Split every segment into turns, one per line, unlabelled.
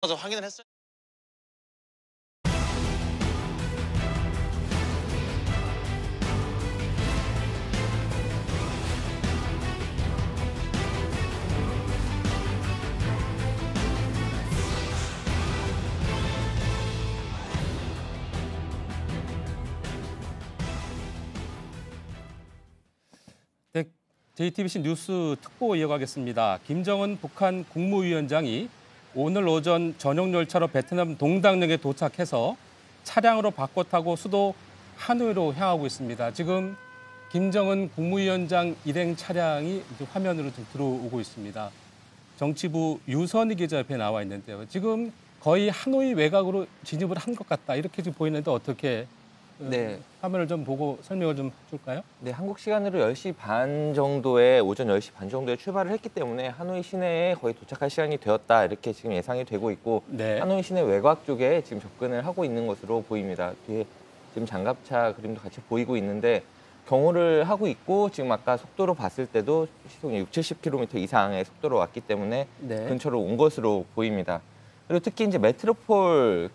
가서 확인을 했어요.
네, JTBC 뉴스 특보 이어가겠습니다. 김정은 북한 국무위원장이 오늘 오전 전용 열차로 베트남 동당역에 도착해서 차량으로 바꿔 타고 수도 하노이로 향하고 있습니다. 지금 김정은 국무위원장 일행 차량이 이제 화면으로 좀 들어오고 있습니다. 정치부 유선희 기자 옆에 나와 있는데요. 지금 거의 하노이 외곽으로 진입을 한 것 같다. 이렇게 지금 보이는데 어떻게
네.
화면을 좀 보고 설명을 좀 해줄까요?
네, 한국 시간으로 10시 반 정도에 오전 10시 반 정도에 출발을 했기 때문에 하노이 시내에 거의 도착할 시간이 되었다 이렇게 지금 예상이 되고 있고
네.
하노이 시내 외곽 쪽에 지금 접근을 하고 있는 것으로 보입니다. 뒤에 지금 장갑차 그림도 같이 보이고 있는데 경호를 하고 있고 지금 아까 속도로 봤을 때도 시속 60-70km 이상의 속도로 왔기 때문에
네.
근처로 온 것으로 보입니다. 그리고 특히 이제 메트로폴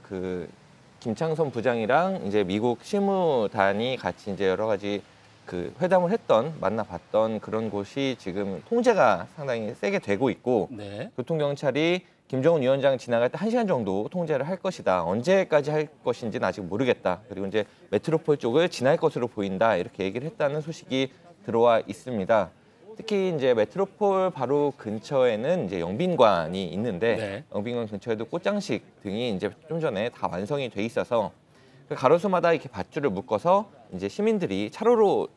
김창선 부장이랑 이제 미국 실무단이 같이 이제 여러 가지 회담을 만나봤던 그런 곳이 지금 통제가 상당히 세게 되고 있고
네.
교통경찰이 김정은 위원장 지나갈 때 1시간 정도 통제를 할 것이다. 언제까지 할 것인지는 아직 모르겠다. 그리고 이제 메트로폴 쪽을 지날 것으로 보인다. 이렇게 얘기를 했다는 소식이 들어와 있습니다. 특히 이제 메트로폴 바로 근처에는 이제 영빈관이 있는데
네.
영빈관 근처에도 꽃장식 등이 이제 좀 전에 다 완성이 돼 있어서 가로수마다 이렇게 밧줄을 묶어서 이제 시민들이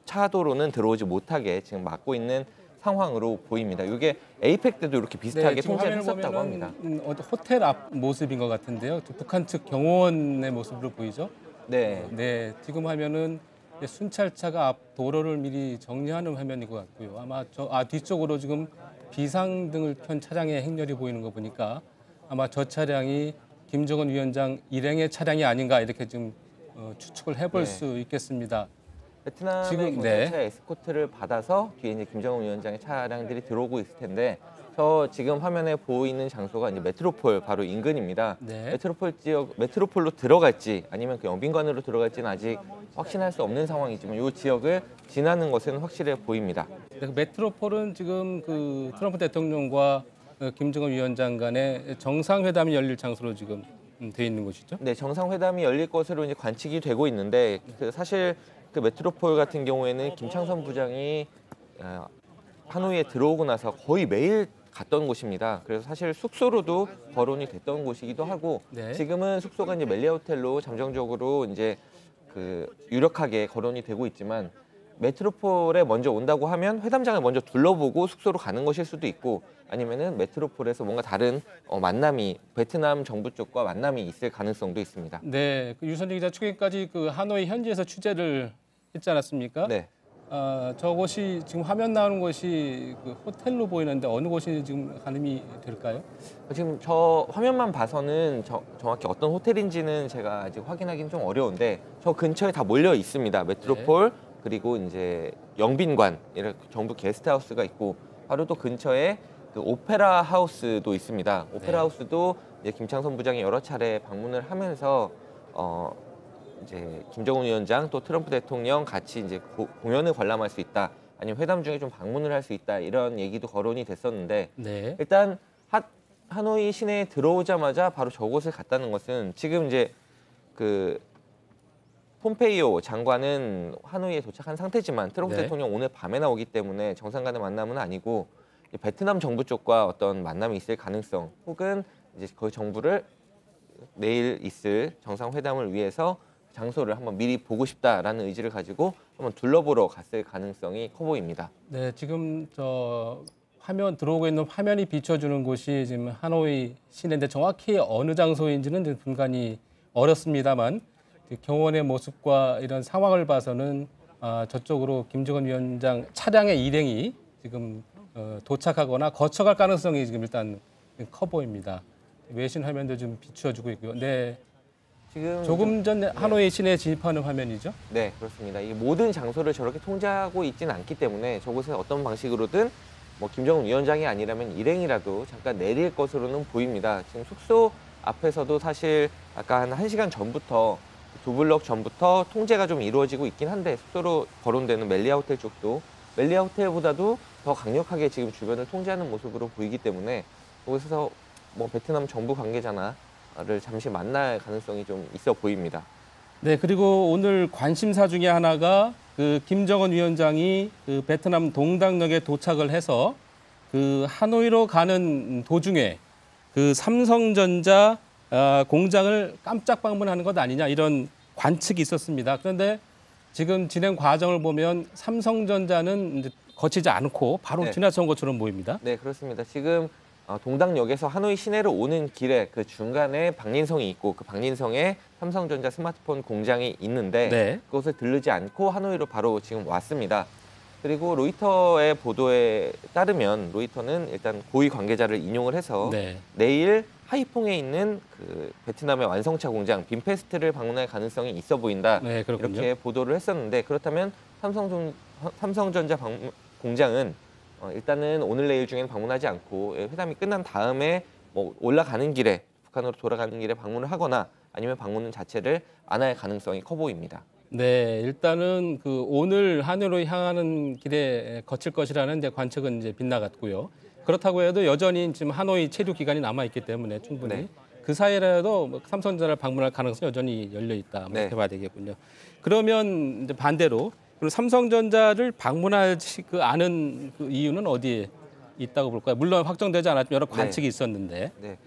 차도로는 들어오지 못하게 지금 막고 있는 상황으로 보입니다. 이게 에이펙 때도 이렇게 비슷하게
지금
통제를
화면을
했었다고
보면은,
합니다.
호텔 앞 모습인 것 같은데요. 북한 측 경호원의 모습으로 보이죠?
네.
네, 지금 화면은 순찰차가 앞 도로를 미리 정리하는 화면인 것 같고요. 아마 뒤쪽으로 지금 비상등을 켠 차량의 행렬이 보이는 거 보니까 아마 저 차량이 김정은 위원장 일행의 차량이 아닌가 이렇게 좀 추측을 해볼
네.
수 있겠습니다.
베트남의
지금,
경찰차의 에스코트를 받아서 뒤에 이제 김정은 위원장의 차량들이 들어오고 있을 텐데 저 지금 화면에 보이는 장소가 이제 메트로폴 바로 인근입니다.
네.
메트로폴 지역 메트로폴로 들어갈지 아니면 그 영빈관으로 들어갈지는 아직 확신할 수 없는 상황이지만 이 지역을 지나는 것은 확실해 보입니다.
네, 그 메트로폴은 지금 트럼프 대통령과 김정은 위원장 간의 정상회담이 열릴 장소로 지금 돼 있는 곳이죠.
네, 정상회담이 열릴 것으로 이제 관측이 되고 있는데 사실 메트로폴 같은 경우에는 김창선 부장이 하노이에 들어오고 나서 거의 매일 갔던 곳입니다. 그래서 사실 숙소로도 거론이 됐던 곳이기도 하고
네.
지금은 숙소가 이제 멜리아 호텔로 잠정적으로 이제 유력하게 거론이 되고 있지만 메트로폴에 먼저 온다고 하면 회담장을 먼저 둘러보고 숙소로 가는 것일 수도 있고 아니면은 메트로폴에서 뭔가 다른 베트남 정부 쪽과 만남이 있을 가능성도 있습니다.
네, 유선희 기자 최근까지 하노이 현지에서 취재를 했지 않았습니까?
네.
저곳이 지금 화면 나오는 곳이 호텔로 보이는데 어느 곳이 지금 가늠이 될까요?
지금 저 화면만 봐서는 정확히 어떤 호텔인지는 제가 아직 확인하기는 좀 어려운데 저 근처에 다 몰려 있습니다. 메트로폴 그리고 이제 영빈관 이렇게 정부 게스트하우스가 있고 바로 또 근처에 오페라 하우스도 있습니다. 오페라 하우스도 이제 김창선 부장이 여러 차례 방문을 하면서 이제 김정은 위원장 또 트럼프 대통령 같이 이제 공연을 관람할 수 있다. 아니면 회담 중에 좀 방문을 할 수 있다. 이런 얘기도 거론이 됐었는데
네.
일단 하노이 시내에 들어오자마자 바로 저곳을 갔다는 것은 지금 이제 폼페이오 장관은 하노이에 도착한 상태지만 트럼프
네.
대통령 오늘 밤에 나오기 때문에 정상 간의 만남은 아니고 베트남 정부 쪽과 어떤 만남이 있을 가능성 혹은 이제 거기 정부를 내일 있을 정상회담을 위해서 장소를 한번 미리 보고 싶다라는 의지를 가지고 한번 둘러보러 갔을 가능성이 커 보입니다.
네, 지금 들어오고 있는 화면이 비춰주는 곳이 지금 하노이 시내인데 정확히 어느 장소인지는 분간이 어렵습니다만 경호원의 모습과 이런 상황을 봐서는 저쪽으로 김정은 위원장 차량의 일행이 지금 도착하거나 거쳐갈 가능성이 지금 일단 커 보입니다. 외신 화면도 좀 비춰주고 있고요. 네.
지금
조금 전 하노이 시내에 진입하는 화면이죠?
네, 그렇습니다. 이 모든 장소를 저렇게 통제하고 있지는 않기 때문에 저곳에 어떤 방식으로든 김정은 위원장이 아니라면 일행이라도 잠깐 내릴 것으로는 보입니다. 지금 숙소 앞에서도 사실 아까 한 1시간 전부터 두 블럭 전부터 통제가 좀 이루어지고 있긴 한데 숙소로 거론되는 멜리아 호텔 쪽도 멜리아 호텔보다도 더 강력하게 지금 주변을 통제하는 모습으로 보이기 때문에 거기서 뭐 베트남 정부 관계자나를 잠시 만날 가능성이 좀 있어 보입니다.
네, 그리고 오늘 관심사 중에 하나가 그 김정은 위원장이 그 베트남 동당역에 도착을 해서 그 하노이로 가는 도중에 그 삼성전자 공장을 깜짝 방문하는 것 아니냐 이런 관측이 있었습니다. 그런데 지금 진행 과정을 보면 삼성전자는 이제 거치지 않고 바로
네.
지나친 것처럼 보입니다.
네, 그렇습니다. 지금 동당역에서 하노이 시내로 오는 길에 그 중간에 방린성이 있고 그 방린성에 삼성전자 스마트폰 공장이 있는데
네.
그것을 들르지 않고 하노이로 바로 지금 왔습니다. 그리고 로이터의 보도에 따르면 로이터는 일단 고위 관계자를 인용을 해서
네.
내일 하이퐁에 있는 그 베트남의 완성차 공장 빈페스트를 방문할 가능성이 있어 보인다.
네, 그렇군요.
이렇게 보도를 했었는데 그렇다면 삼성전자 공장은 일단은 오늘 내일 중에는 방문하지 않고 회담이 끝난 다음에 뭐 올라가는 길에 북한으로 돌아가는 길에 방문을 하거나 아니면 방문 자체를 안 할 가능성이 커 보입니다.
네, 일단은 그 오늘 하노이로 향하는 길에 거칠 것이라는 이제 관측은 이제 빗나갔고요. 그렇다고 해도 여전히 지금 하노이 체류 기간이 남아 있기 때문에 충분히
네.
그 사이라도 뭐 삼성전자를 방문할 가능성이 여전히 열려 있다. 뭐
네.
이렇게 봐야 되겠군요. 그러면 이제 반대로 그럼 삼성전자를 방문하지 그 아는 그 이유는 어디에 있다고 볼까요? 물론 확정되지 않았지만 여러 관측이 있었는데.
네.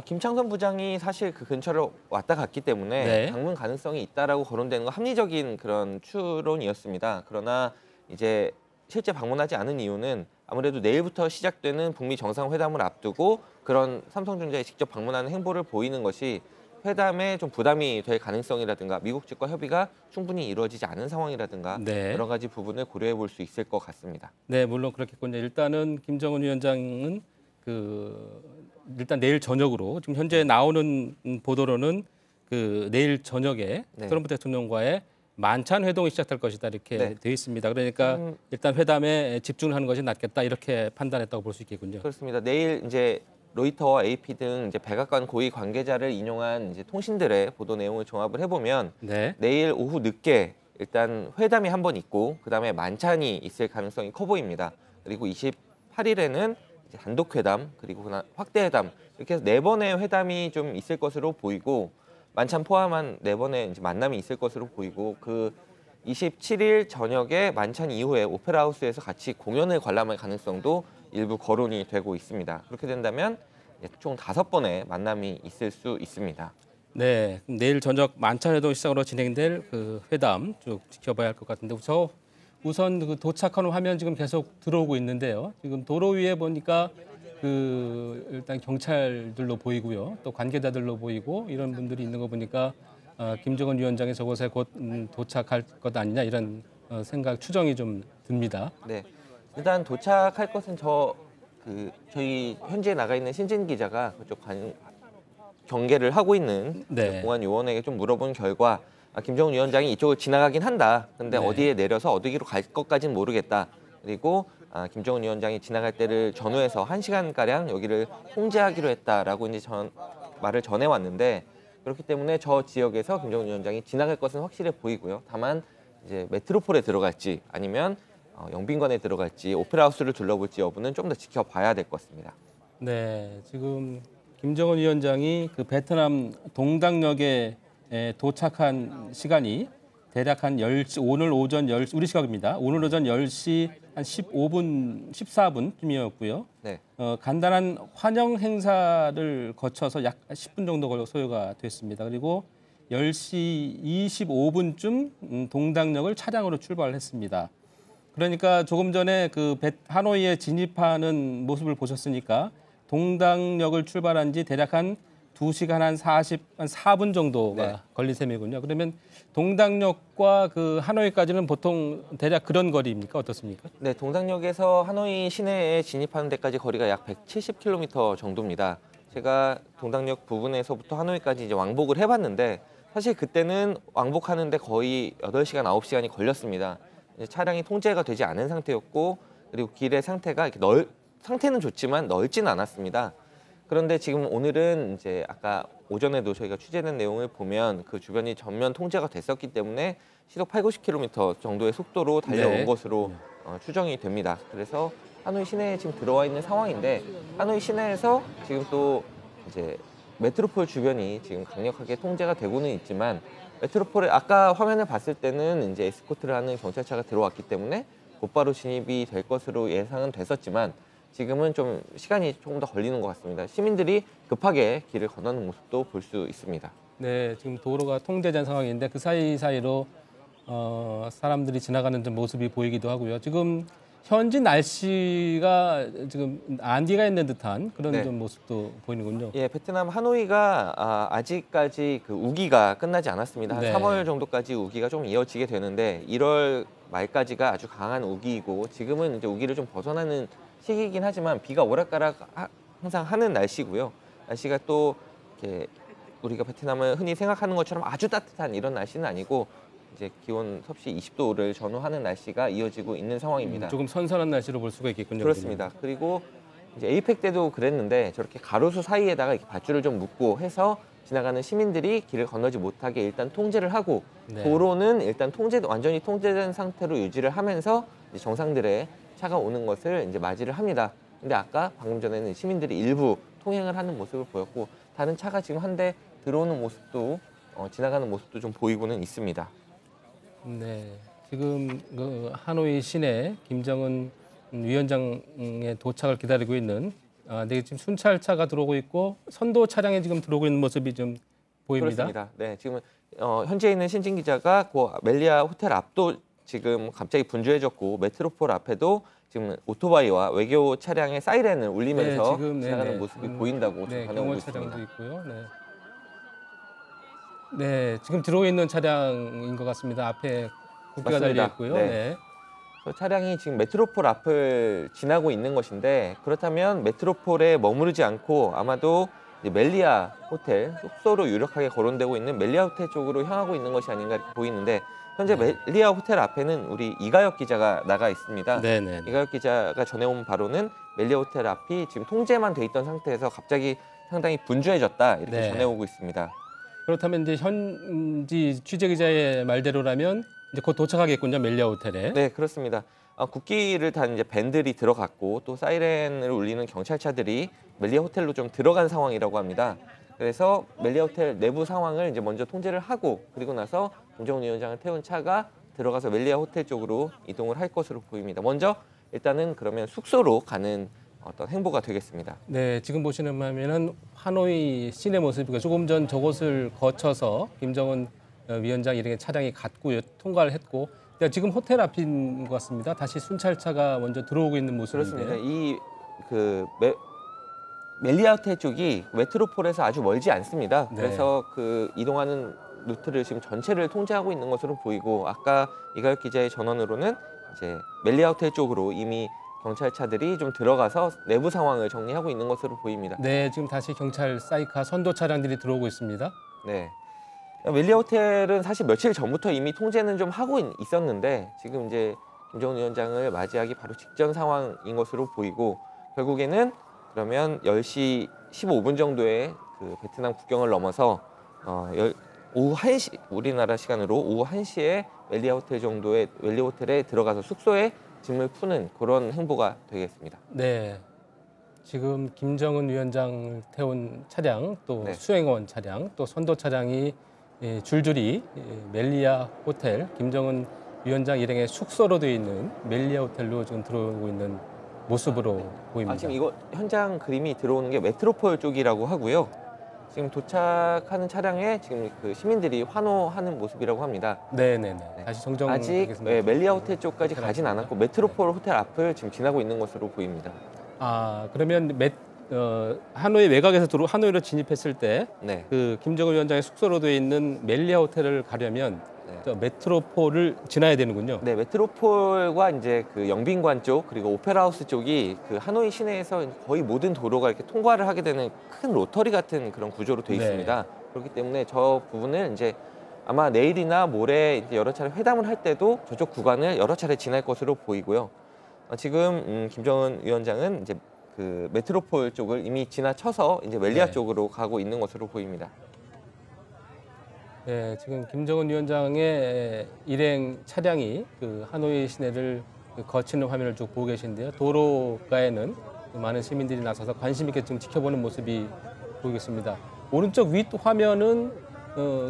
김창선 부장이 사실 그 근처를 왔다 갔기 때문에
네.
방문 가능성이 있다라고 거론되는 건 합리적인 그런 추론이었습니다. 그러나 이제 실제 방문하지 않은 이유는 아무래도 내일부터 시작되는 북미 정상회담을 앞두고 그런 삼성전자에 직접 방문하는 행보를 보이는 것이 회담에 좀 부담이 될 가능성이라든가 미국 측과 협의가 충분히 이루어지지 않은 상황이라든가
네.
여러 가지 부분을 고려해 볼 수 있을 것 같습니다.
네, 물론 그렇겠군요. 일단은 김정은 위원장은 일단 내일 저녁으로 지금 현재 나오는 보도로는 그 내일 저녁에
네.
트럼프 대통령과의 만찬 회동이 시작될 것이다 이렇게
네.
되어 있습니다. 그러니까 일단 회담에 집중하는 것이 낫겠다 이렇게 판단했다고 볼 수 있겠군요.
그렇습니다. 내일 이제 로이터와 AP 등 이제 백악관 고위 관계자를 인용한 이제 통신들의 보도 내용을 종합을 해보면
네,
내일 오후 늦게 일단 회담이 한 번 있고 그다음에 만찬이 있을 가능성이 커 보입니다. 그리고 28일에는 단독 회담 그리고 확대 회담 이렇게 해서 4번의 회담이 좀 있을 것으로 보이고 만찬 포함한 4번의 이제 만남이 있을 것으로 보이고 그 27일 저녁에 만찬 이후에 오페라 하우스에서 같이 공연을 관람할 가능성도 일부 거론이 되고 있습니다. 그렇게 된다면 총 5번의 만남이 있을 수 있습니다.
네. 그럼 내일 저녁 만찬 회동 시작으로 진행될 그 회담 쭉 지켜봐야 할 것 같은데 우선 그 도착하는 화면 지금 계속 들어오고 있는데요. 지금 도로 위에 보니까 그 일단 경찰들로 보이고요, 또 관계자들로 보이고 이런 분들이 있는 거 보니까 김정은 위원장이 저곳에 곧 도착할 것 아니냐 이런 생각 추정이 좀 듭니다.
네, 일단 도착할 것은 저희 현지에 나가 있는 신진 기자가 그쪽 경계를 하고 있는
네.
공안 요원에게 좀 물어본 결과 김정은 위원장이 이쪽을 지나가긴 한다. 근데
네.
어디에 내려서 어디로 갈 것까지는 모르겠다. 그리고 김정은 위원장이 지나갈 때를 전후해서 1시간가량 여기를 통제하기로 했다라고 이제 말을 전해왔는데 그렇기 때문에 저 지역에서 김정은 위원장이 지나갈 것은 확실해 보이고요. 다만 이제 메트로폴에 들어갈지 아니면 영빈관에 들어갈지 오페라하우스를 둘러볼지 여부는 좀 더 지켜봐야 될 것 같습니다.
네, 지금 김정은 위원장이 그 베트남 동당역에 도착한 시간이 대략 한 10시, 오늘 오전 10시, 우리 시각입니다. 오늘 오전 10시 한 15분, 14분쯤이었고요.
네.
간단한 환영 행사를 거쳐서 약 10분 정도 소요가 됐습니다. 그리고 10시 25분쯤 동당역을 차량으로 출발을 했습니다. 그러니까 조금 전에 그 하노이에 진입하는 모습을 보셨으니까 동당역을 출발한 지 대략 한 2시간 한 4분 정도가
네.
걸린 셈이군요. 그러면 동당역과 그 하노이까지는 보통 대략 그런 거리입니까? 어떻습니까?
네, 동당역에서 하노이 시내에 진입하는 데까지 거리가 약 170km 정도입니다. 제가 동당역 부분에서부터 하노이까지 이제 왕복을 해봤는데 사실 그때는 왕복하는데 거의 8시간, 9시간이 걸렸습니다. 이제 차량이 통제가 되지 않은 상태였고 그리고 길의 상태가 이렇게 상태는 좋지만 넓지는 않았습니다. 그런데 지금 오늘은 이제 아까 오전에도 저희가 취재된 내용을 보면 그 주변이 전면 통제가 됐었기 때문에 시속 8, 90km 정도의 속도로 달려온
네.
것으로 추정이 됩니다. 그래서 하노이 시내에 지금 들어와 있는 상황인데 하노이 시내에서 지금 또 이제 메트로폴 주변이 지금 강력하게 통제가 되고는 있지만 메트로폴에 아까 화면을 봤을 때는 이제 에스코트를 하는 경찰차가 들어왔기 때문에 곧바로 진입이 될 것으로 예상은 됐었지만 지금은 좀 시간이 조금 더 걸리는 것 같습니다. 시민들이 급하게 길을 건너는 모습도 볼 수 있습니다.
네, 지금 도로가 통제된 상황인데 그 사이사이로 사람들이 지나가는 좀 모습이 보이기도 하고요. 지금 현지 날씨가 지금 안개가 있는 듯한 그런
네.
좀 모습도 보이는군요.
예, 베트남 하노이가 아직까지 그 우기가 끝나지 않았습니다. 한
네.
3월 정도까지 우기가 좀 이어지게 되는데 1월 말까지가 아주 강한 우기이고 지금은 이제 우기를 좀 벗어나는 시기이긴 하지만 비가 오락가락 항상 하는 날씨고요. 날씨가 또 이렇게 우리가 베트남을 흔히 생각하는 것처럼 아주 따뜻한 이런 날씨는 아니고 이제 기온 섭씨 20도를 전후하는 날씨가 이어지고 있는 상황입니다.
조금 선선한 날씨로 볼 수가 있겠군요.
그렇습니다. 그리고 이제 에이펙 때도 그랬는데 저렇게 가로수 사이에다가 이렇게 밧줄을 좀 묶고 해서 지나가는 시민들이 길을 건너지 못하게 일단 통제를 하고
네.
도로는 일단 완전히 통제된 상태로 유지를 하면서 이제 정상들의 차가 오는 것을 이제 맞이를 합니다. 근데 아까 방금 전에는 시민들이 일부 통행을 하는 모습을 보였고 다른 차가 지금 한 대 들어오는 모습도 지나가는 모습도 좀 보이고는 있습니다.
네, 지금 그 하노이 시내 김정은 위원장의 도착을 기다리고 있는 네, 지금 순찰차가 들어오고 있고 선도 차량이 지금 들어오고 있는 모습이 좀 보입니다.
그렇습니다. 네, 지금 현재 있는 신진 기자가 그 멜리아 호텔 앞도 지금 갑자기 분주해졌고 메트로폴 앞에도 지금 오토바이와 외교 차량의 사이렌을 울리면서 지나가는 모습이 보인다고
네,
전해오고
경호
있습니다.
차량도 있고요. 네. 네, 지금 들어오고 있는 차량인 것 같습니다. 앞에 국기가 달려 있고요.
네.
네.
그 차량이 지금 메트로폴 앞을 지나고 있는 것인데 그렇다면 메트로폴에 머무르지 않고 아마도 이제 멜리아 호텔 숙소로 유력하게 거론되고 있는 멜리아 호텔 쪽으로 향하고 있는 것이 아닌가 이렇게 보이는데 현재 멜리아 호텔 앞에는 우리 이가혁 기자가 나가 있습니다.
네네.
이가혁 기자가 전해온 바로는 멜리아 호텔 앞이 지금 통제만 돼 있던 상태에서 갑자기 상당히 분주해졌다 이렇게
네.
전해오고 있습니다.
그렇다면 이제 현지 취재 기자의 말대로라면 이제 곧 도착하겠군요, 멜리아 호텔에.
네, 그렇습니다. 국기를 단 이제 밴들이 들어갔고 또 사이렌을 울리는 경찰차들이 멜리아 호텔로 좀 들어간 상황이라고 합니다. 그래서 멜리아 호텔 내부 상황을 이제 먼저 통제를 하고 그리고 나서 김정은 위원장을 태운 차가 들어가서 멜리아 호텔 쪽으로 이동을 할 것으로 보입니다. 먼저 일단은 그러면 숙소로 가는 어떤 행보가 되겠습니다.
네, 지금 보시는 화면은 하노이 시내 모습이고 조금 전 저곳을 거쳐서 김정은 위원장 일행의 차량이 갔고요, 통과를 했고 지금 호텔 앞인 것 같습니다. 다시 순찰차가 먼저 들어오고 있는 모습인데.
그렇습니다. 이 그 멜리아 호텔 쪽이 메트로폴에서 아주 멀지 않습니다.
네.
그래서 그 이동하는 루트를 지금 전체를 통제하고 있는 것으로 보이고 아까 이가혁 기자의 전원으로는 이제 멜리아 호텔 쪽으로 이미 경찰차들이 좀 들어가서 내부 상황을 정리하고 있는 것으로 보입니다.
네, 지금 다시 경찰 사이카 선도 차량들이 들어오고 있습니다.
네. 멜리아 호텔은 사실 며칠 전부터 이미 통제는 좀 하고 있었는데 지금 이제 김정은 위원장을 맞이하기 바로 직전 상황인 것으로 보이고 결국에는 그러면 10시 15분 정도에 그 베트남 국경을 넘어서 오후 1시 우리나라 시간으로 오후 1시에 멜리아 호텔에 들어가서 숙소에 짐을 푸는 그런 행보가 되겠습니다.
네, 지금 김정은 위원장을 태운 차량, 또
네.
수행원 차량, 또 선도 차량이 줄줄이 멜리아 호텔, 김정은 위원장 일행의 숙소로 되어 있는 멜리아 호텔로 지금 들어오고 있는 모습으로 보입니다.
지금 이거 현장 그림이 들어오는 게 메트로폴 쪽이라고 하고요. 지금 도착하는 차량에 지금 그 시민들이 환호하는 모습이라고 합니다.
네네네. 다시
아직
정정하겠습니다.
멜리아 호텔 쪽까지 가진 않았고 메트로폴 호텔 앞을 지금 지나고 있는 것으로 보입니다.
그러면 하노이 외곽에서 하노이로 진입했을 때
네.
그 김정은 위원장의 숙소로 되어 있는 멜리아 호텔을 가려면 저 메트로폴을 지나야 되는군요.
네, 메트로폴과 이제 그 영빈관 쪽 그리고 오페라 하우스 쪽이 그 하노이 시내에서 거의 모든 도로가 이렇게 통과를 하게 되는 큰 로터리 같은 그런 구조로 되어
네.
있습니다. 그렇기 때문에 저 부분을 이제 아마 내일이나 모레 이제 여러 차례 회담을 할 때도 저쪽 구간을 여러 차례 지날 것으로 보이고요. 지금 김정은 위원장은 이제 그 그 메트로폴 쪽을 이미 지나쳐서 이제 멜리아
네.
쪽으로 가고 있는 것으로 보입니다.
네, 지금 김정은 위원장의 일행 차량이 그 하노이 시내를 거치는 화면을 쭉 보고 계신데요. 도로가에는 많은 시민들이 나서서 관심 있게 지금 지켜보는 모습이 보이겠습니다. 오른쪽 윗 화면은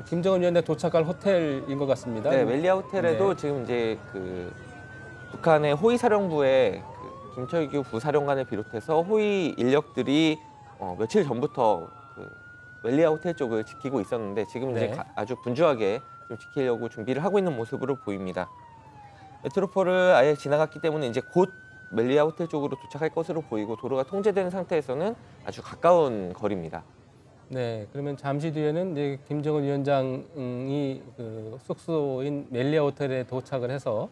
김정은 위원장 도착할 호텔인 것 같습니다.
네, 멜리아 호텔에도
네.
지금 이제 그 북한의 호위 사령부의 그 김철규 부사령관을 비롯해서 호위 인력들이 며칠 전부터 그 멜리아 호텔 쪽을 지키고 있었는데 지금 이제
네.
아주 분주하게 좀 지키려고 준비를 하고 있는 모습으로 보입니다. 메트로폴을 아예 지나갔기 때문에 이제 곧 멜리아 호텔 쪽으로 도착할 것으로 보이고 도로가 통제되는 상태에서는 아주 가까운 거리입니다.
네, 그러면 잠시 뒤에는 이제 김정은 위원장이 그 숙소인 멜리아 호텔에 도착을 해서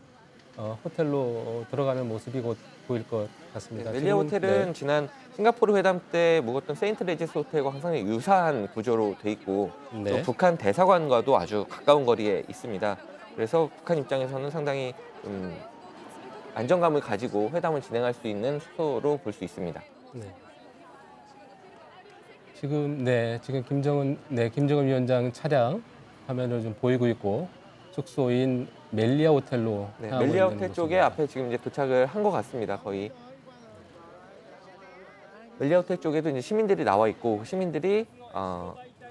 호텔로 들어가는 모습이 곧 보일 것 같습니다.
멜리아
지금은-
호텔은
네.
지난 싱가포르 회담 때 묵었던 세인트 레지스 호텔과 상당히 유사한 구조로 돼 있고
네.
또 북한 대사관과도 아주 가까운 거리에 있습니다. 그래서 북한 입장에서는 상당히 안정감을 가지고 회담을 진행할 수 있는 숙소로 볼 수 있습니다.
네. 지금 김정은 위원장 차량 화면을 좀 보이고 있고 숙소인 멜리아 호텔로
네,
향하고
멜리아
있는
호텔 쪽에
모습입니다.
앞에 지금 이제 도착을 한 것 같습니다. 거의 멜리아 호텔 쪽에도 이제 시민들이 나와 있고 시민들이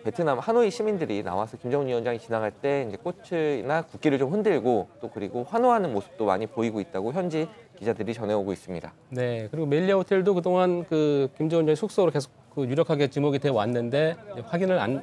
베트남 하노이 시민들이 나와서 김정은 위원장이 지나갈 때 이제 꽃이나 국기를 좀 흔들고 또 그리고 환호하는 모습도 많이 보이고 있다고 현지 기자들이 전해오고 있습니다.
네, 그리고 멜리아 호텔도 그동안 그 김정은 위원장 숙소로 계속 그 유력하게 지목이 돼 왔는데 이제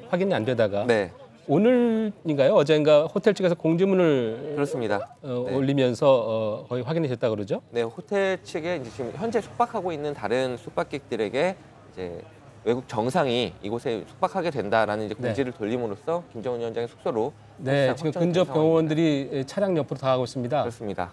확인이 안 되다가
네,
오늘인가요? 어젠가 호텔 측에서 공지문을
그렇습니다. 네.
올리면서 거의 확인이 됐다 그러죠?
네, 호텔 측에 이제 지금 현재 숙박하고 있는 다른 숙박객들에게 이제 외국 정상이 이곳에 숙박하게 된다라는 이제 공지를 돌림으로써 김정은 위원장의 숙소로
네,
사실상
지금
확정이
근접
된 상황입니다.
경호원들이 차량 옆으로 다가가고 있습니다.
그렇습니다.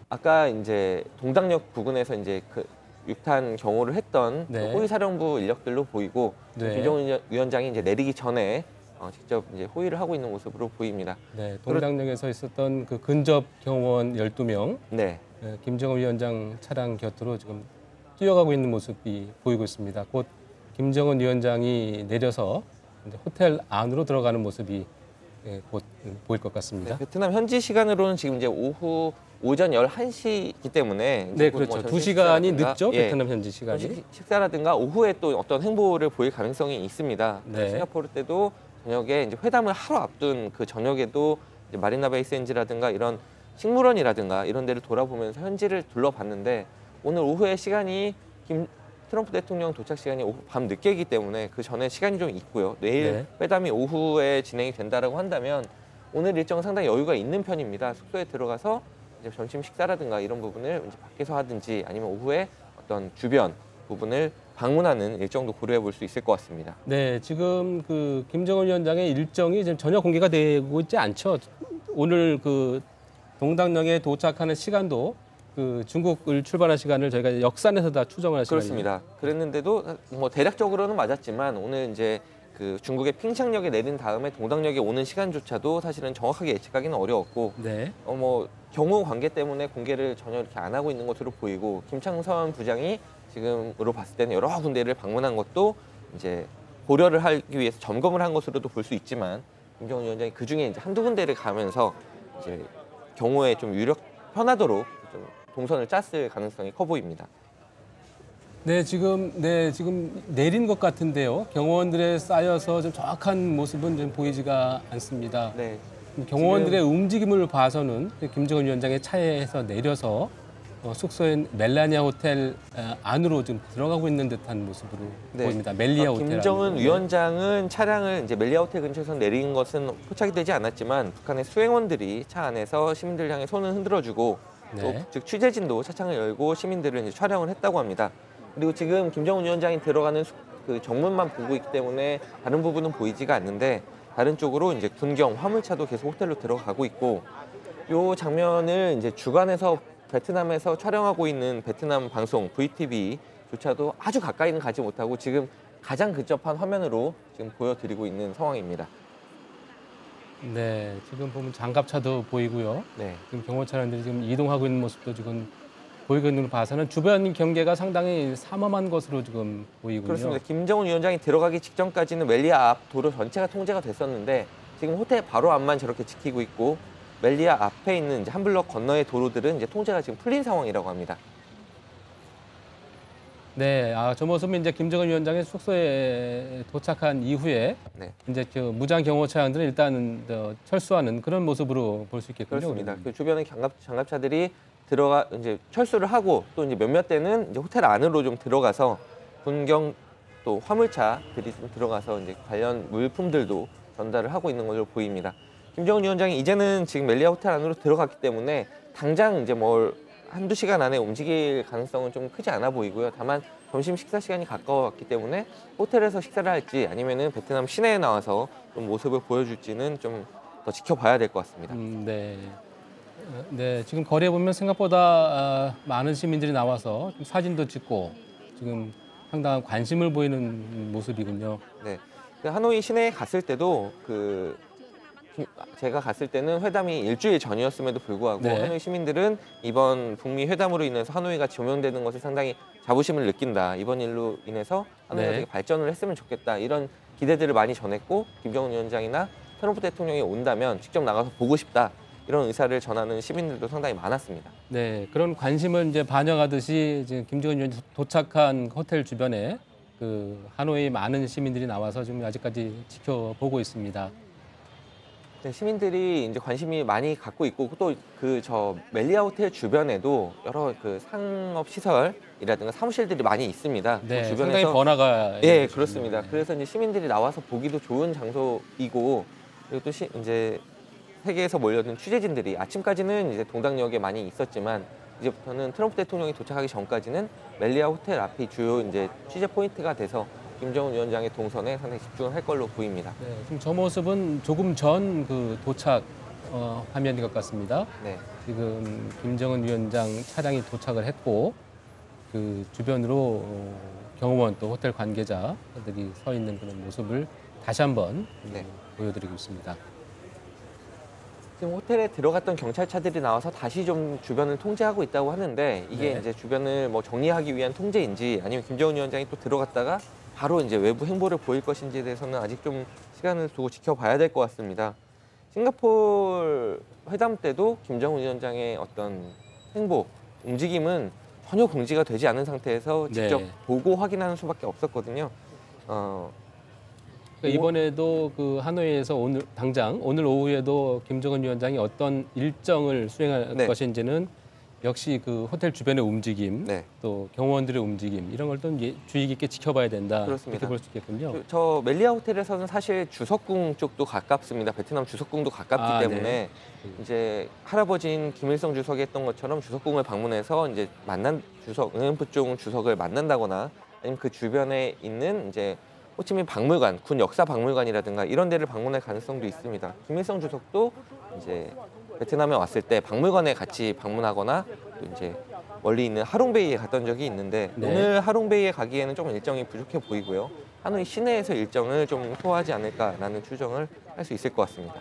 아까 이제 동당역 부근에서 이제 그 육탄 경호를 했던
네.
그 호위 사령부 인력들로 보이고
네.
김정은 위원장이 이제 내리기 전에 직접 이제 호위를 하고 있는 모습으로 보입니다.
네, 동당역에서 있었던 그 근접 경호원 12명,
네,
김정은 위원장 차량 곁으로 지금 뛰어가고 있는 모습이 보이고 있습니다. 곧 김정은 위원장이 내려서 이제 호텔 안으로 들어가는 모습이 곧 보일 것 같습니다.
네, 베트남 현지 시간으로는 지금 이제 오전 11시이기 때문에
네,
이제 곧
그렇죠.
점심
2시간이
식사라든가,
늦죠,
예,
베트남 현지 시간이.
식사라든가 오후에 또 어떤 행보를 보일 가능성이 있습니다.
네.
싱가포르 때도 저녁에 이제 회담을 하루 앞둔 그 저녁에도 이제 마리나 베이 샌즈라든가 이런 식물원이라든가 이런 데를 돌아보면서 현지를 둘러봤는데 오늘 오후에 시간이 트럼프 대통령 도착 시간이 오후 밤 늦게이기 때문에 그 전에 시간이 좀 있고요. 내일
네.
회담이 오후에 진행이 된다라고 한다면 오늘 일정은 상당히 여유가 있는 편입니다. 숙소에 들어가서 이제 점심 식사라든가 이런 부분을 이제 밖에서 하든지 아니면 오후에 어떤 주변 부분을 방문하는 일정도 고려해 볼 수 있을 것 같습니다.
네, 지금 그 김정은 위원장의 일정이 지금 전혀 공개가 되고 있지 않죠. 오늘 그 동당역에 도착하는 시간도 그 중국을 출발한 시간을 저희가 역산해서 다 추정을 할 시간이에요.
그렇습니다. 그랬는데도 뭐 대략적으로는 맞았지만 오늘 이제 그 중국의 핑창역에 내린 다음에 동당역에 오는 시간조차도 사실은 정확하게 예측하기는 어려웠고
네.
뭐 경호 관계 때문에 공개를 전혀 이렇게 안 하고 있는 것으로 보이고 김창선 부장이 지금으로 봤을 때는 여러 군데를 방문한 것도 이제 고려를 하기 위해서 점검을 한 것으로도 볼 수 있지만 김정은 위원장이 그 중에 이제 한두 군데를 가면서 이제 경호에 좀 편하도록 좀 동선을 짰을 가능성이 커 보입니다.
네, 지금 내린 것 같은데요. 경호원들에 쌓여서 좀 정확한 모습은 좀 보이지가 않습니다.
네,
경호원들의 움직임을 봐서는 김정은 위원장의 차에서 내려서 숙소인 멜라니아 호텔 안으로 좀 들어가고 있는 듯한 모습으로 보입니다. 멜리아 호텔.
김정은
안으로.
위원장은 차량을 이제 멜리아 호텔 근처에서 내린 것은 포착이 되지 않았지만 북한의 수행원들이 차 안에서 시민들 향해 손을 흔들어주고
네.
또 즉 취재진도 차창을 열고 시민들을 이제 촬영을 했다고 합니다. 그리고 지금 김정은 위원장이 들어가는 그 정문만 보고 있기 때문에 다른 부분은 보이지가 않는데 다른 쪽으로 이제 군경 화물차도 계속 호텔로 들어가고 있고 이 장면을 이제 주간에서 베트남에서 촬영하고 있는 베트남 방송 VTV조차도 아주 가까이는 가지 못하고 지금 가장 근접한 화면으로 지금 보여드리고 있는 상황입니다.
네, 지금 보면 장갑차도 보이고요.
네,
지금 경호 차량들이 지금 이동하고 있는 모습도 지금 보이고 있는 걸 봐서는 주변 경계가 상당히 삼엄한 것으로 지금 보이군요.
그렇습니다. 김정은 위원장이 들어가기 직전까지는 멜리아 앞 도로 전체가 통제가 됐었는데 지금 호텔 바로 앞만 저렇게 지키고 있고 멜리아 앞에 있는 이제 한 블럭 건너의 도로들은 이제 통제가 지금 풀린 상황이라고 합니다.
네, 저 모습은 이제 김정은 위원장의 숙소에 도착한 이후에
네.
이제 그 무장 경호 차량들은 일단 철수하는 그런 모습으로 볼 수 있겠군요.
그렇습니다.
우리는.
그 주변에 장갑차들이 들어가 이제 철수를 하고 또 이제 몇몇 대는 이제 호텔 안으로 좀 들어가서 군경 또 화물차들이 좀 들어가서 이제 관련 물품들도 전달을 하고 있는 것으로 보입니다. 김정은 위원장이 이제는 지금 멜리아 호텔 안으로 들어갔기 때문에 당장 이제 뭘 한두 시간 안에 움직일 가능성은 좀 크지 않아 보이고요. 다만 점심 식사 시간이 가까워왔기 때문에 호텔에서 식사를 할지 아니면은 베트남 시내에 나와서 좀 모습을 보여줄지는 좀 더 지켜봐야 될 것 같습니다.
네. 네, 지금 거리에 보면 생각보다 많은 시민들이 나와서 좀 사진도 찍고 지금 상당한 관심을 보이는 모습이군요.
네, 그 하노이 시내에 갔을 때도 제가 갔을 때는 회담이 일주일 전이었음에도 불구하고
네.
하노이 시민들은 이번 북미 회담으로 인해서 하노이가 조명되는 것에 상당히 자부심을 느낀다. 이번 일로 인해서 하노이가
네.
되게 발전을 했으면 좋겠다. 이런 기대들을 많이 전했고 김정은 위원장이나 트럼프 대통령이 온다면 직접 나가서 보고 싶다. 이런 의사를 전하는 시민들도 상당히 많았습니다.
네, 그런 관심을 이제 반영하듯이 지금 김정은 위원장이 도착한 호텔 주변에 그 하노이 많은 시민들이 나와서 지금 아직까지 지켜보고 있습니다.
네, 시민들이 이제 관심이 많이 갖고 있고 또 그 멜리아 호텔 주변에도 여러 그 상업 시설이라든가 사무실들이 많이 있습니다.
네,
그
상당히 번화가.
예, 그렇습니다. 그래서 이제 시민들이 나와서 보기도 좋은 장소이고 그리고 또 이제 세계에서 몰려든 취재진들이 아침까지는 이제 동당역에 많이 있었지만 이제부터는 트럼프 대통령이 도착하기 전까지는 멜리아 호텔 앞이 주요 이제 취재 포인트가 돼서 김정은 위원장의 동선에 상당히 집중을 할 걸로 보입니다.
네, 지금 저 모습은 조금 전 그 도착 화면인 것 같습니다.
네.
지금 김정은 위원장 차량이 도착을 했고 그 주변으로 경호원 또 호텔 관계자들이 서 있는 그런 모습을 다시 한번
네.
보여드리고 있습니다.
지금 호텔에 들어갔던 경찰차들이 나와서 다시 좀 주변을 통제하고 있다고 하는데 이게
네.
이제 주변을 뭐 정리하기 위한 통제인지 아니면 김정은 위원장이 또 들어갔다가 바로 이제 외부 행보를 보일 것인지에 대해서는 아직 좀 시간을 두고 지켜봐야 될 것 같습니다. 싱가포르 회담 때도 김정은 위원장의 어떤 행보, 움직임은 전혀 공지가 되지 않은 상태에서 직접
네.
보고 확인하는 수밖에 없었거든요.
그러니까 이번에도 그 하노이에서 오늘 오후에도 김정은 위원장이 어떤 일정을 수행할
네.
것인지는 역시 그 호텔 주변의 움직임,
네.
또 경호원들의 움직임 이런 걸 좀 주의 깊게 지켜봐야 된다.
그렇습니다.
이렇게 볼 수 있겠군요.
저 멜리아 호텔에서는 사실 주석궁 쪽도 가깝습니다. 베트남 주석궁도 가깝기 때문에
네.
이제 할아버지인 김일성 주석이 했던 것처럼 주석궁을 방문해서 이제 응엠프 쪽 주석을 만난다거나 아니면 그 주변에 있는 이제 호치민 박물관, 군 역사 박물관이라든가 이런 데를 방문할 가능성도 있습니다. 김일성 주석도 이제 베트남에 왔을 때 박물관에 같이 방문하거나 또 이제 멀리 있는 하롱베이에 갔던 적이 있는데
네.
오늘 하롱베이에 가기에는 좀 일정이 부족해 보이고요. 하노이 시내에서 일정을 좀 소화하지 않을까라는 추정을 할 수 있을 것 같습니다.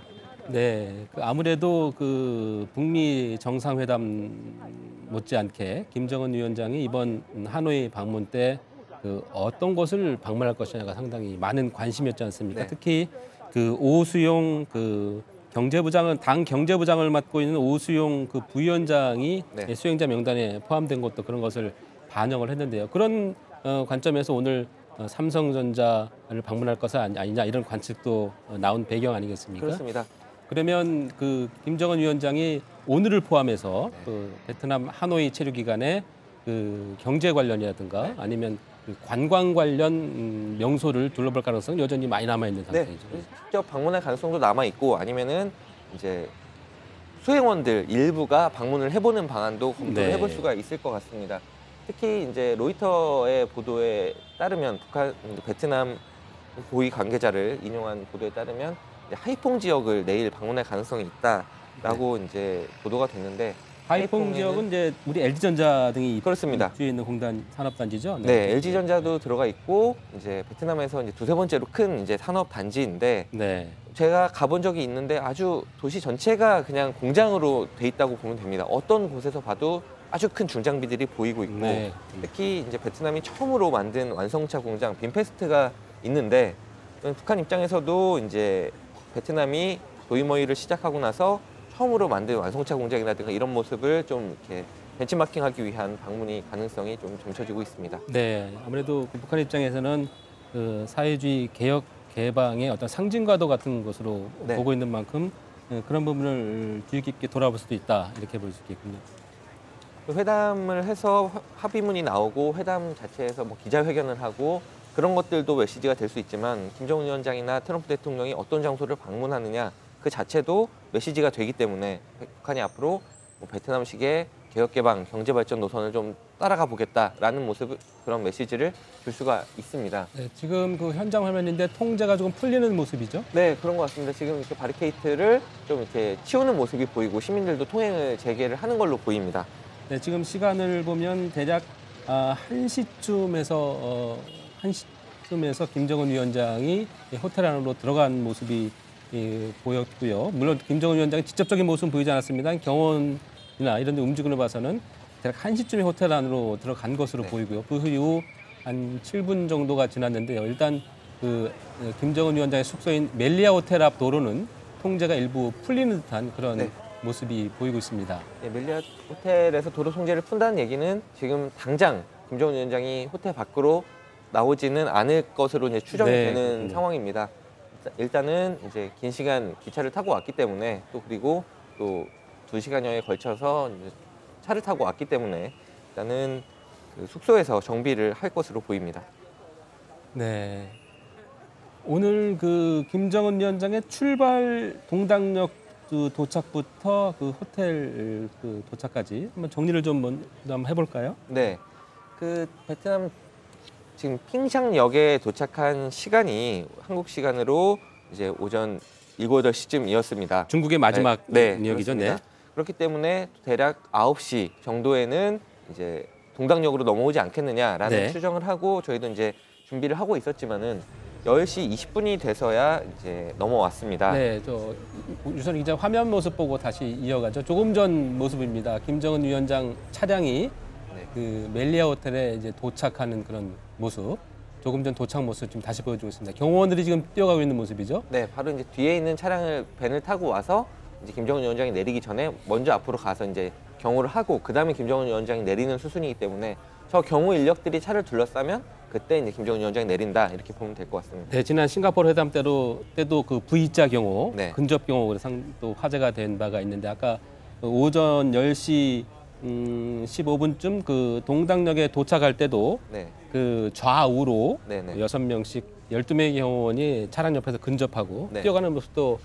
네, 그 아무래도 그 북미 정상회담 못지않게 김정은 위원장이 이번 하노이 방문 때 그 어떤 곳을 방문할 것이냐가 상당히 많은 관심이었지 않습니까?
네.
특히 그 오수용 그 당 경제부장을 맡고 있는 오수용 그 부위원장이
네.
수행자 명단에 포함된 것도 그런 것을 반영을 했는데요. 그런 관점에서 오늘 삼성전자를 방문할 것은 아니냐 이런 관측도 나온 배경 아니겠습니까?
그렇습니다.
그러면 그 김정은 위원장이 오늘을 포함해서 그 베트남 하노이 체류 기간에 그 경제 관련이라든가 아니면 그 관광 관련 명소를 둘러볼 가능성은 여전히 많이 남아 있는
네,
상태이죠.
직접 방문할 가능성도 남아 있고 아니면은 이제 수행원들 일부가 방문을 해보는 방안도 검토를
네.
해볼 수가 있을 것 같습니다. 특히 이제 로이터의 보도에 따르면 베트남 고위 관계자를 인용한 보도에 따르면 이제 하이퐁 지역을 내일 방문할 가능성이 있다라고 이제 보도가 됐는데
하이퐁 지역은 이제 우리 LG전자 등이
그렇습니다.
입주해 있는 공단 산업단지죠.
네, LG전자도 들어가 있고 이제 베트남에서 이제 두세 번째로 큰 이제 산업 단지인데
네.
제가 가본 적이 있는데 아주 도시 전체가 그냥 공장으로 돼 있다고 보면 됩니다. 어떤 곳에서 봐도 아주 큰 중장비들이 보이고 있고
네.
특히 이제 베트남이 처음으로 만든 완성차 공장 빈페스트가 있는데 북한 입장에서도 이제 베트남이 도이머이를 시작하고 나서 처음으로 만든 완성차 공장이라든가 이런 모습을 좀 이렇게 벤치마킹하기 위한 방문이 가능성이 좀 점쳐지고 있습니다.
네, 아무래도 그 북한 입장에서는 그 사회주의 개혁 개방의 어떤 상징과도 같은 것으로
네.
보고 있는 만큼 그런 부분을 주의 깊게 돌아볼 수도 있다 이렇게 볼 수 있겠군요.
회담을 해서 합의문이 나오고 회담 자체에서 뭐 기자회견을 하고 그런 것들도 메시지가 될 수 있지만 김정은 위원장이나 트럼프 대통령이 어떤 장소를 방문하느냐 그 자체도 메시지가 되기 때문에 북한이 앞으로 뭐 베트남식의 개혁개방, 경제발전 노선을 좀 따라가 보겠다라는 모습 그런 메시지를 줄 수가 있습니다.
네, 지금 그 현장 화면인데 통제가 조금 풀리는 모습이죠?
네, 그런 것 같습니다. 지금 이렇게 바리케이트를 좀 이렇게 치우는 모습이 보이고 시민들도 통행을 재개를 하는 걸로 보입니다.
네, 지금 시간을 보면 대략 1시쯤에서 1시쯤에서 김정은 위원장이 호텔 안으로 들어간 모습이 보였고요. 물론 김정은 위원장이 직접적인 모습은 보이지 않았습니다. 경호원이나 이런 데 움직임을 봐서는 대략 1시쯤에 호텔 안으로 들어간 것으로
네.
보이고요. 그 이후 한 7분 정도가 지났는데요. 일단 그 김정은 위원장의 숙소인 멜리아 호텔 앞 도로는 통제가 일부 풀리는 듯한 그런
네.
모습이 보이고 있습니다.
네, 멜리아 호텔에서 도로 통제를 푼다는 얘기는 지금 당장 김정은 위원장이 호텔 밖으로 나오지는 않을 것으로 이제 추정이
네,
되는
그렇군요.
상황입니다. 일단은 이제 긴 시간 기차를 타고 왔기 때문에 또 그리고 또 2시간여에 걸쳐서 이제 차를 타고 왔기 때문에 일단은 그 숙소에서 정비를 할 것으로 보입니다.
네. 오늘 그 김정은 위원장의 출발 동당역 그 도착부터 그 호텔 그 도착까지 한번 정리를 좀 먼저 한번 해볼까요?
네, 그 베트남 지금 핑샹역에 도착한 시간이 한국 시간으로 이제 오전 7, 8시쯤이었습니다.
중국의 마지막 역이죠.
그렇습니다.
네.
그렇기 때문에 대략 9시 정도에는 이제 동당역으로 넘어오지 않겠느냐라는
네.
추정을 하고 저희도 이제 준비를 하고 있었지만은 10시 20분이 돼서야 이제 넘어왔습니다.
네, 저 유선 기자 화면 모습 보고 다시 이어가죠. 조금 전 모습입니다. 김정은 위원장 차량이
네.
그 멜리아 호텔에 이제 도착하는 그런 모습. 조금 전 도착 모습 지금 다시 보여주고 있습니다. 경호원들이 지금 뛰어가고 있는 모습이죠.
네, 바로 이제 뒤에 있는 밴을 타고 와서 이제 김정은 위원장이 내리기 전에 먼저 앞으로 가서 이제 경호를 하고 그다음에 김정은 위원장이 내리는 수순이기 때문에 저 경호 인력들이 차를 둘러싸면 그때 이제 김정은 위원장이 내린다 이렇게 보면 될 것 같습니다.
네, 지난 싱가포르 회담 때도 그 V자 경호,
네.
근접 경호 그래서 또 화제가 된 바가 있는데 아까 오전 10시 15분쯤 그 동당역에 도착할 때도
네,
그 좌우로
네네.
6명씩 12명의 경호원이 차량 옆에서 근접하고
네.
뛰어가는 모습도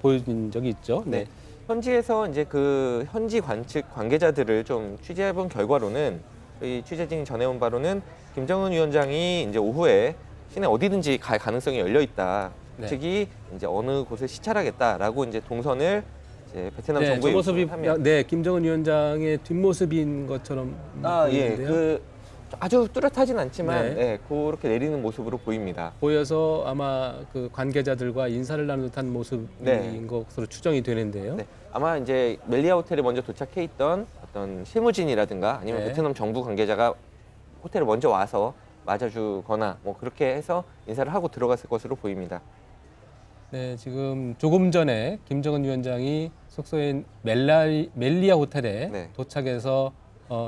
보여진 적이 있죠.
네.
네.
현지에서 이제 그 현지 관측 관계자들을 좀 취재해본 결과로는 이 취재진이 전해온 바로는 김정은 위원장이 이제 오후에 시내 어디든지 갈 가능성이 열려 있다.
네.
즉이 이제 어느 곳을 시찰하겠다라고 이제 동선을 이제 베트남
네, 저
정부에
모습이
요청을 하면
네, 김정은 위원장의 뒷모습인 것처럼
예,
보이는데요.
그 아주 뚜렷하진 않지만
네.
예, 그렇게 내리는 모습으로 보입니다.
보여서 아마 그 관계자들과 인사를 나눈 듯한 모습인
네.
것으로 추정이 되는데요.
네, 아마 이제 멜리아 호텔에 먼저 도착해 있던 어떤 실무진이라든가 아니면
네.
베트남 정부 관계자가 호텔에 먼저 와서 맞아주거나 뭐 그렇게 해서 인사를 하고 들어갔을 것으로 보입니다.
네, 지금 조금 전에 김정은 위원장이 숙소인 멜리아 호텔에
네.
도착해서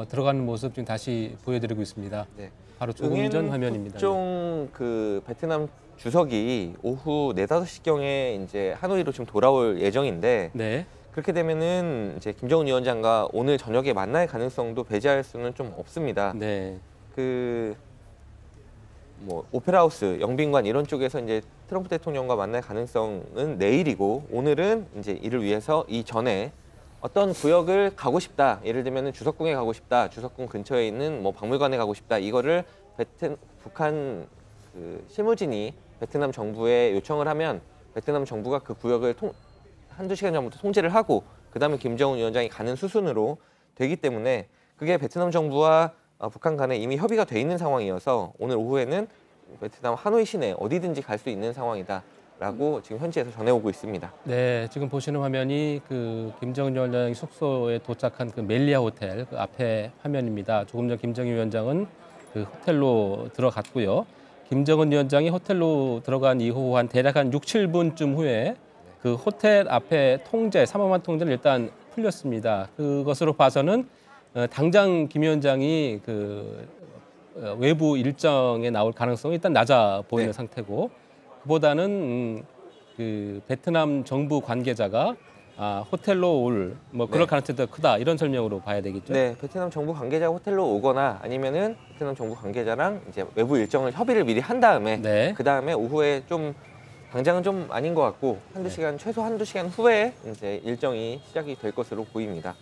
들어가는 모습 지금 다시 보여드리고 있습니다.
네.
바로 조금 전 화면입니다.
국종 그 베트남 주석이 오후 4, 5시경에 이제 하노이로 지금 돌아올 예정인데
네,
그렇게 되면은 이제 김정은 위원장과 오늘 저녁에 만날 가능성도 배제할 수는 좀 없습니다.
네,
그 뭐 오페라하우스, 영빈관 이런 쪽에서 이제 트럼프 대통령과 만날 가능성은 내일이고 오늘은 이제 이를 위해서 이 전에 어떤 구역을 가고 싶다. 예를 들면은 주석궁에 가고 싶다. 주석궁 근처에 있는 뭐 박물관에 가고 싶다. 이거를 북한 그 실무진이 베트남 정부에 요청을 하면 베트남 정부가 그 구역을 한두 시간 전부터 통제를 하고 그다음에 김정은 위원장이 가는 수순으로 되기 때문에 그게 베트남 정부와 북한 간에 이미 협의가 돼 있는 상황이어서 오늘 오후에는 베트남 하노이 시내 어디든지 갈 수 있는 상황이다. 있다라고 지금 현지에서 전해오고 있습니다.
네, 지금 보시는 화면이 그 김정은 위원장 숙소에 도착한 그 멜리아 호텔 그 앞에 화면입니다. 조금 전 김정일 위원장은 그 호텔로 들어갔고요. 김정은 위원장이 호텔로 들어간 이후 대략 한 6, 7분쯤 후에 그 호텔 앞에 삼엄한 통제를 일단 풀렸습니다. 그것으로 봐서는 당장 김 위원장이 외부 일정에 나올 가능성이 일단 낮아 보이는
네.
상태고, 그보다는 그 베트남 정부 관계자가 호텔로 올 그럴
네.
가능성이 더 크다, 이런 설명으로 봐야 되겠죠.
네, 베트남 정부 관계자가 호텔로 오거나 아니면은 베트남 정부 관계자랑 이제 외부 일정을 협의를 미리 한 다음에
네.
그 다음에 오후에 좀 당장은 좀 아닌 것 같고 최소 한두 시간 후에 이제 일정이 시작이 될 것으로 보입니다.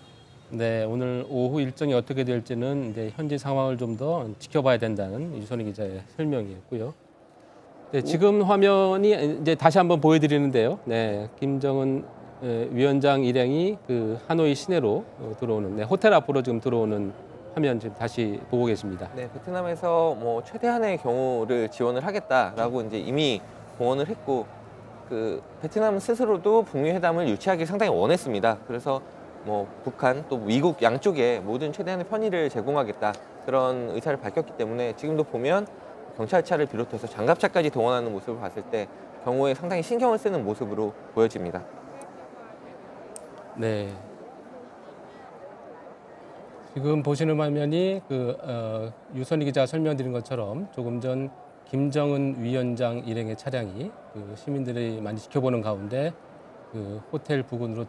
네, 오늘 오후 일정이 어떻게 될지는 이제 현지 상황을 좀 더 지켜봐야 된다는 유선희 기자의 설명이었고요. 네, 지금 화면이 이제 다시 한번 보여드리는데요. 네, 김정은 위원장 일행이 그 하노이 시내로 들어오는, 호텔 앞으로 지금 들어오는 화면 지금 다시 보고 계십니다.
네, 베트남에서 뭐 최대한의 경우를 지원을 하겠다라고 이제 이미 공언을 했고, 그 베트남 스스로도 북미 회담을 유치하기 상당히 원했습니다. 그래서 뭐 북한 또 미국 양쪽에 모든 최대한의 편의를 제공하겠다, 그런 의사를 밝혔기 때문에 지금도 보면 경찰차를 비롯해서 장갑차까지 동원하는 모습을 봤을 때 경호에 상당히 신경을 쓰는 모습으로 보여집니다.
네. 지금 보시는 화면이 유선희 기자가 설명드린 것처럼 조금 전 김정은 위원장 일행의 차량이 시민들이 많이 지켜보는 가운데 호텔 부근으로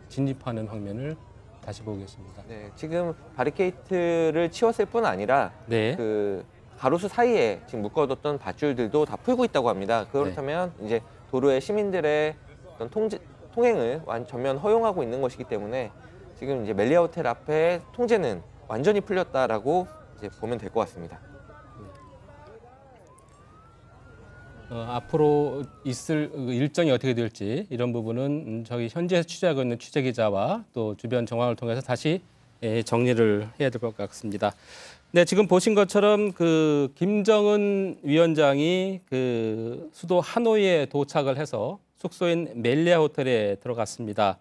진입하는 장면을 다시 보고 계십니다.
네, 지금 바리케이트를 치웠을 뿐 아니라
네.
그 가로수 사이에 지금 묶어뒀던 밧줄들도 다 풀고 있다고 합니다. 그렇다면 이제 도로에 시민들의 어떤 통행을 전면 허용하고 있는 것이기 때문에 지금 이제 멜리아 호텔 앞에 통제는 완전히 풀렸다라고 이제 보면 될 것 같습니다.
앞으로 있을 일정이 어떻게 될지, 이런 부분은 저희 현지에서 취재하고 있는 취재 기자와 또 주변 정황을 통해서 다시 정리를 해야 될 것 같습니다. 네, 지금 보신 것처럼 김정은 위원장이 수도 하노이에 도착을 해서 숙소인 멜리아 호텔에 들어갔습니다.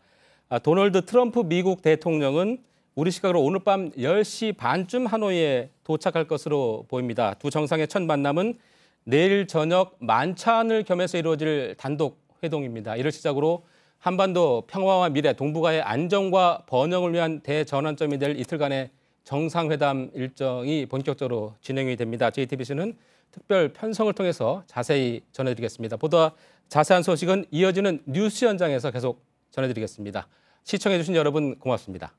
도널드 트럼프 미국 대통령은 우리 시각으로 오늘 밤 10시 반쯤 하노이에 도착할 것으로 보입니다. 두 정상의 첫 만남은 내일 저녁 만찬을 겸해서 이루어질 단독 회동입니다. 이를 시작으로 한반도 평화와 미래, 동북아의 안정과 번영을 위한 대전환점이 될 이틀간의 정상회담 일정이 본격적으로 진행이 됩니다. JTBC는 특별 편성을 통해서 자세히 전해드리겠습니다. 보다 자세한 소식은 이어지는 뉴스 현장에서 계속 전해드리겠습니다. 시청해주신 여러분 고맙습니다.